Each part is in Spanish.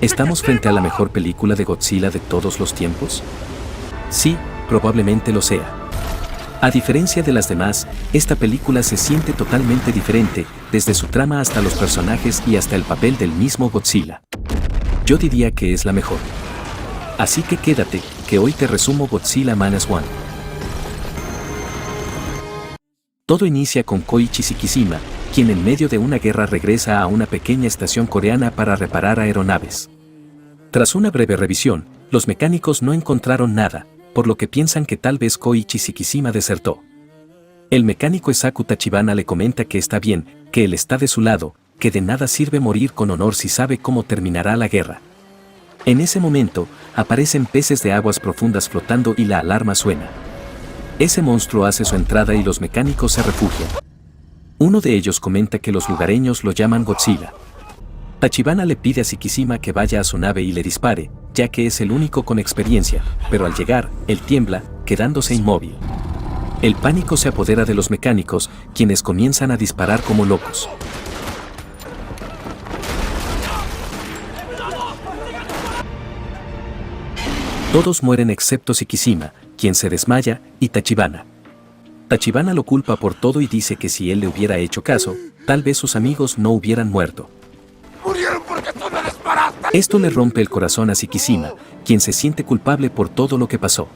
¿Estamos frente a la mejor película de Godzilla de todos los tiempos? Sí, probablemente lo sea. A diferencia de las demás, esta película se siente totalmente diferente, desde su trama hasta los personajes y hasta el papel del mismo Godzilla. Yo diría que es la mejor. Así que quédate, que hoy te resumo Godzilla Minus One. Todo inicia con Koichi Shikishima, quien en medio de una guerra regresa a una pequeña estación coreana para reparar aeronaves. Tras una breve revisión, los mecánicos no encontraron nada, por lo que piensan que tal vez Koichi Shikishima desertó. El mecánico Esaku Tachibana le comenta que está bien, que él está de su lado, que de nada sirve morir con honor si sabe cómo terminará la guerra. En ese momento, aparecen peces de aguas profundas flotando y la alarma suena. Ese monstruo hace su entrada y los mecánicos se refugian. Uno de ellos comenta que los lugareños lo llaman Godzilla. Tachibana le pide a Shikishima que vaya a su nave y le dispare, ya que es el único con experiencia, pero al llegar, él tiembla, quedándose inmóvil. El pánico se apodera de los mecánicos, quienes comienzan a disparar como locos. Todos mueren excepto Shikishima, quien se desmaya, y Tachibana. Tachibana lo culpa por todo y dice que si él le hubiera hecho caso, tal vez sus amigos no hubieran muerto. ¡Murieron porque tú me disparaste! Esto le rompe el corazón a Shikishima, quien se siente culpable por todo lo que pasó.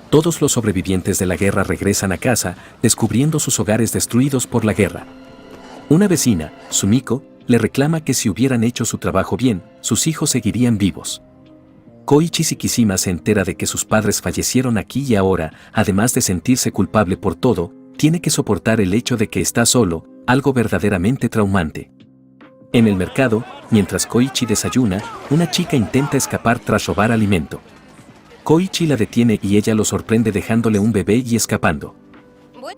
Todos los sobrevivientes de la guerra regresan a casa, descubriendo sus hogares destruidos por la guerra. Una vecina, Sumiko, le reclama que si hubieran hecho su trabajo bien, sus hijos seguirían vivos. Koichi Shikishima se entera de que sus padres fallecieron aquí y ahora, además de sentirse culpable por todo, tiene que soportar el hecho de que está solo, algo verdaderamente traumante. En el mercado, mientras Koichi desayuna, una chica intenta escapar tras robar alimento. Koichi la detiene y ella lo sorprende dejándole un bebé y escapando.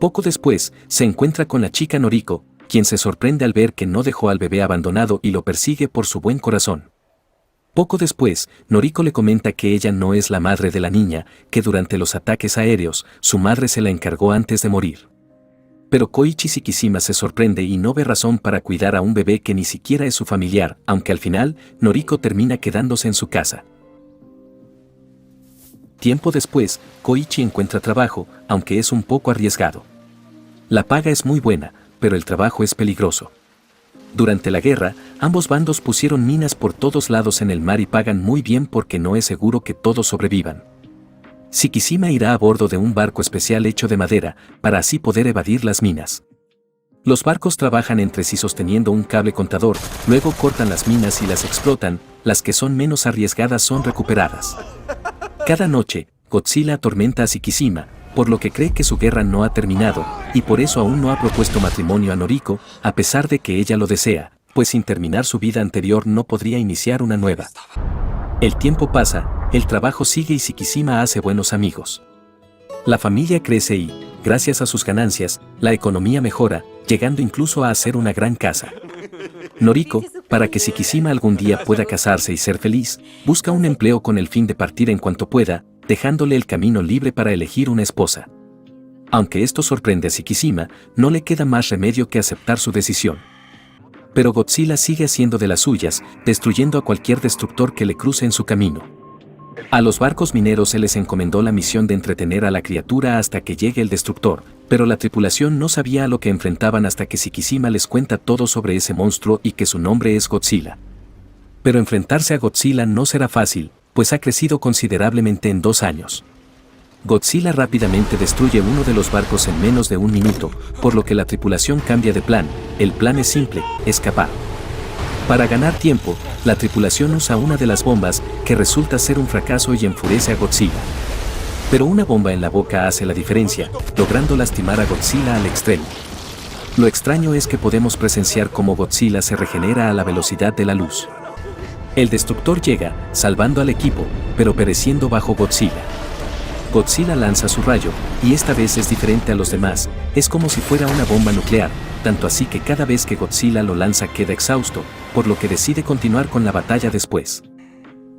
Poco después, se encuentra con la chica Noriko, quien se sorprende al ver que no dejó al bebé abandonado y lo persigue por su buen corazón. Poco después, Noriko le comenta que ella no es la madre de la niña, que durante los ataques aéreos, su madre se la encargó antes de morir. Pero Koichi Shikishima se sorprende y no ve razón para cuidar a un bebé que ni siquiera es su familiar, aunque al final, Noriko termina quedándose en su casa. Tiempo después, Koichi encuentra trabajo, aunque es un poco arriesgado. La paga es muy buena, pero el trabajo es peligroso. Durante la guerra, ambos bandos pusieron minas por todos lados en el mar y pagan muy bien porque no es seguro que todos sobrevivan. Shikishima irá a bordo de un barco especial hecho de madera, para así poder evadir las minas. Los barcos trabajan entre sí sosteniendo un cable contador, luego cortan las minas y las explotan, las que son menos arriesgadas son recuperadas. Cada noche, Godzilla atormenta a Shikishima, por lo que cree que su guerra no ha terminado, y por eso aún no ha propuesto matrimonio a Noriko, a pesar de que ella lo desea, pues sin terminar su vida anterior no podría iniciar una nueva. El tiempo pasa, el trabajo sigue y Shikishima hace buenos amigos. La familia crece y, gracias a sus ganancias, la economía mejora, llegando incluso a hacer una gran casa. Noriko, para que Shikishima algún día pueda casarse y ser feliz, busca un empleo con el fin de partir en cuanto pueda, dejándole el camino libre para elegir una esposa. Aunque esto sorprende a Shikishima, no le queda más remedio que aceptar su decisión. Pero Godzilla sigue haciendo de las suyas, destruyendo a cualquier destructor que le cruce en su camino. A los barcos mineros se les encomendó la misión de entretener a la criatura hasta que llegue el destructor, pero la tripulación no sabía a lo que enfrentaban hasta que Shikishima les cuenta todo sobre ese monstruo y que su nombre es Godzilla. Pero enfrentarse a Godzilla no será fácil, pues ha crecido considerablemente en 2 años. Godzilla rápidamente destruye uno de los barcos en menos de 1 minuto, por lo que la tripulación cambia de plan. El plan es simple, escapar. Para ganar tiempo, la tripulación usa una de las bombas, que resulta ser un fracaso y enfurece a Godzilla. Pero una bomba en la boca hace la diferencia, logrando lastimar a Godzilla al extremo. Lo extraño es que podemos presenciar cómo Godzilla se regenera a la velocidad de la luz. El destructor llega, salvando al equipo, pero pereciendo bajo Godzilla. Godzilla lanza su rayo, y esta vez es diferente a los demás, es como si fuera una bomba nuclear, tanto así que cada vez que Godzilla lo lanza queda exhausto, por lo que decide continuar con la batalla después.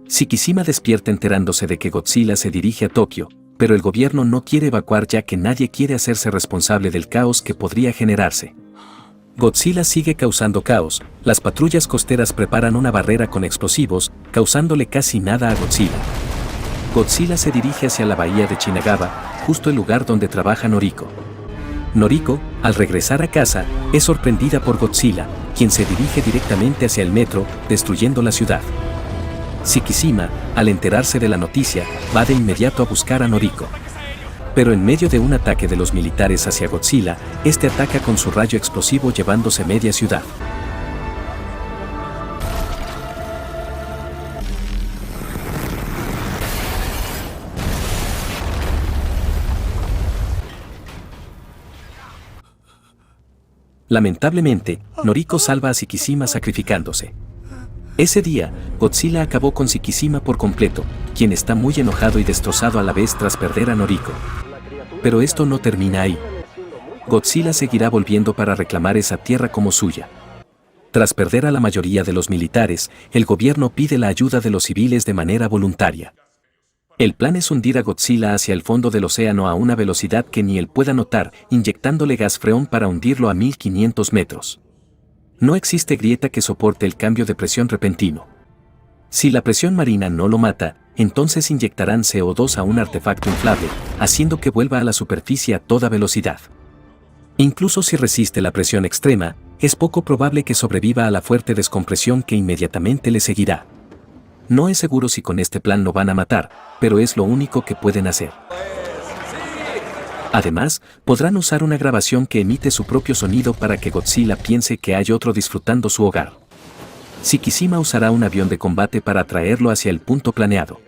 Shikishima despierta enterándose de que Godzilla se dirige a Tokio, pero el gobierno no quiere evacuar ya que nadie quiere hacerse responsable del caos que podría generarse. Godzilla sigue causando caos, las patrullas costeras preparan una barrera con explosivos, causándole casi nada a Godzilla. Godzilla se dirige hacia la bahía de Shinagawa, justo el lugar donde trabaja Noriko. Noriko, al regresar a casa, es sorprendida por Godzilla, quien se dirige directamente hacia el metro, destruyendo la ciudad. Shikishima, al enterarse de la noticia, va de inmediato a buscar a Noriko. Pero en medio de un ataque de los militares hacia Godzilla, este ataca con su rayo explosivo llevándose media ciudad. Lamentablemente, Noriko salva a Shikishima sacrificándose. Ese día, Godzilla acabó con Shikishima por completo, quien está muy enojado y destrozado a la vez tras perder a Noriko. Pero esto no termina ahí. Godzilla seguirá volviendo para reclamar esa tierra como suya. Tras perder a la mayoría de los militares, el gobierno pide la ayuda de los civiles de manera voluntaria. El plan es hundir a Godzilla hacia el fondo del océano a una velocidad que ni él pueda notar, inyectándole gas freón para hundirlo a 1500 metros. No existe grieta que soporte el cambio de presión repentino. Si la presión marina no lo mata, entonces inyectarán CO2 a un artefacto inflable, haciendo que vuelva a la superficie a toda velocidad. Incluso si resiste la presión extrema, es poco probable que sobreviva a la fuerte descompresión que inmediatamente le seguirá. No es seguro si con este plan lo van a matar, pero es lo único que pueden hacer. Además, podrán usar una grabación que emite su propio sonido para que Godzilla piense que hay otro disfrutando su hogar. Shikishima usará un avión de combate para atraerlo hacia el punto planeado.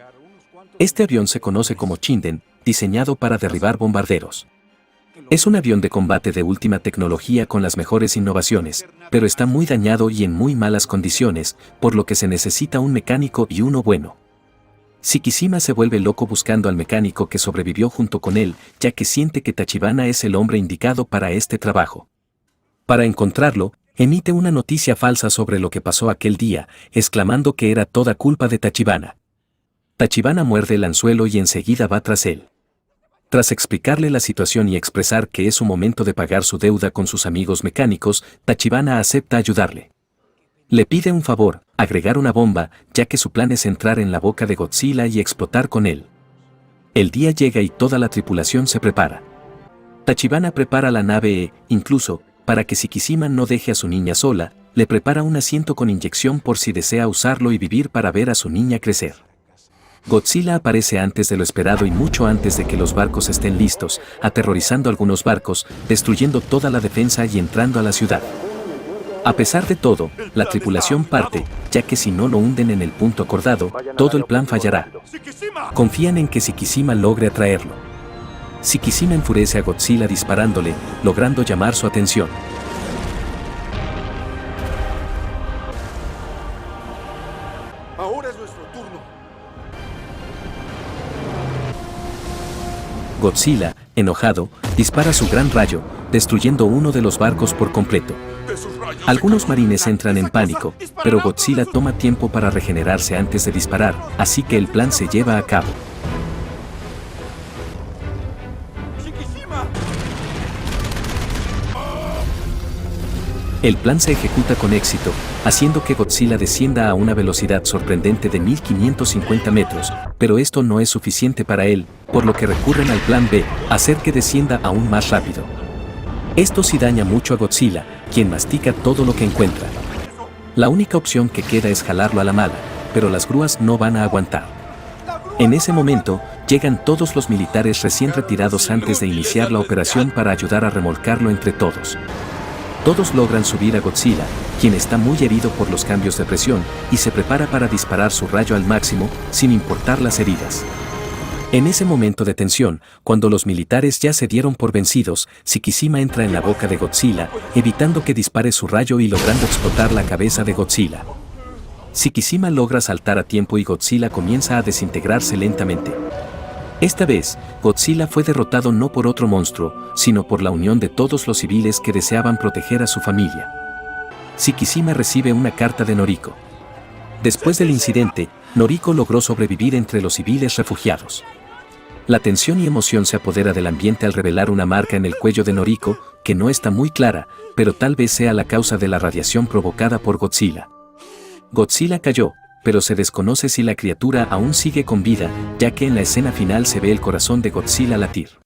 Este avión se conoce como Chinden, diseñado para derribar bombarderos. Es un avión de combate de última tecnología con las mejores innovaciones, pero está muy dañado y en muy malas condiciones, por lo que se necesita un mecánico y uno bueno. Shikishima se vuelve loco buscando al mecánico que sobrevivió junto con él, ya que siente que Tachibana es el hombre indicado para este trabajo. Para encontrarlo, emite una noticia falsa sobre lo que pasó aquel día, exclamando que era toda culpa de Tachibana. Tachibana muerde el anzuelo y enseguida va tras él. Tras explicarle la situación y expresar que es su momento de pagar su deuda con sus amigos mecánicos, Tachibana acepta ayudarle. Le pide un favor, agregar una bomba, ya que su plan es entrar en la boca de Godzilla y explotar con él. El día llega y toda la tripulación se prepara. Tachibana prepara la nave incluso, para que Shikishima no deje a su niña sola, le prepara un asiento con inyección por si desea usarlo y vivir para ver a su niña crecer. Godzilla aparece antes de lo esperado y mucho antes de que los barcos estén listos, aterrorizando algunos barcos, destruyendo toda la defensa y entrando a la ciudad. A pesar de todo, la tripulación parte, ya que si no lo hunden en el punto acordado, todo el plan fallará. Confían en que Shikishima logre atraerlo. Shikishima enfurece a Godzilla disparándole, logrando llamar su atención. Ahora es nuestro turno. Godzilla, enojado, dispara su gran rayo, destruyendo uno de los barcos por completo. Algunos marines entran en pánico, pero Godzilla toma tiempo para regenerarse antes de disparar, así que el plan se lleva a cabo. El plan se ejecuta con éxito, haciendo que Godzilla descienda a una velocidad sorprendente de 1550 metros, pero esto no es suficiente para él, por lo que recurren al plan B, hacer que descienda aún más rápido. Esto sí daña mucho a Godzilla, quien mastica todo lo que encuentra. La única opción que queda es jalarlo a la mala, pero las grúas no van a aguantar. En ese momento, llegan todos los militares recién retirados antes de iniciar la operación para ayudar a remolcarlo entre todos. Todos logran subir a Godzilla, quien está muy herido por los cambios de presión, y se prepara para disparar su rayo al máximo, sin importar las heridas. En ese momento de tensión, cuando los militares ya se dieron por vencidos, Shikishima entra en la boca de Godzilla, evitando que dispare su rayo y logrando explotar la cabeza de Godzilla. Shikishima logra saltar a tiempo y Godzilla comienza a desintegrarse lentamente. Esta vez, Godzilla fue derrotado no por otro monstruo, sino por la unión de todos los civiles que deseaban proteger a su familia. Shikishima recibe una carta de Noriko. Después del incidente, Noriko logró sobrevivir entre los civiles refugiados. La tensión y emoción se apodera del ambiente al revelar una marca en el cuello de Noriko, que no está muy clara, pero tal vez sea la causa de la radiación provocada por Godzilla. Godzilla cayó, pero se desconoce si la criatura aún sigue con vida, ya que en la escena final se ve el corazón de Godzilla latir.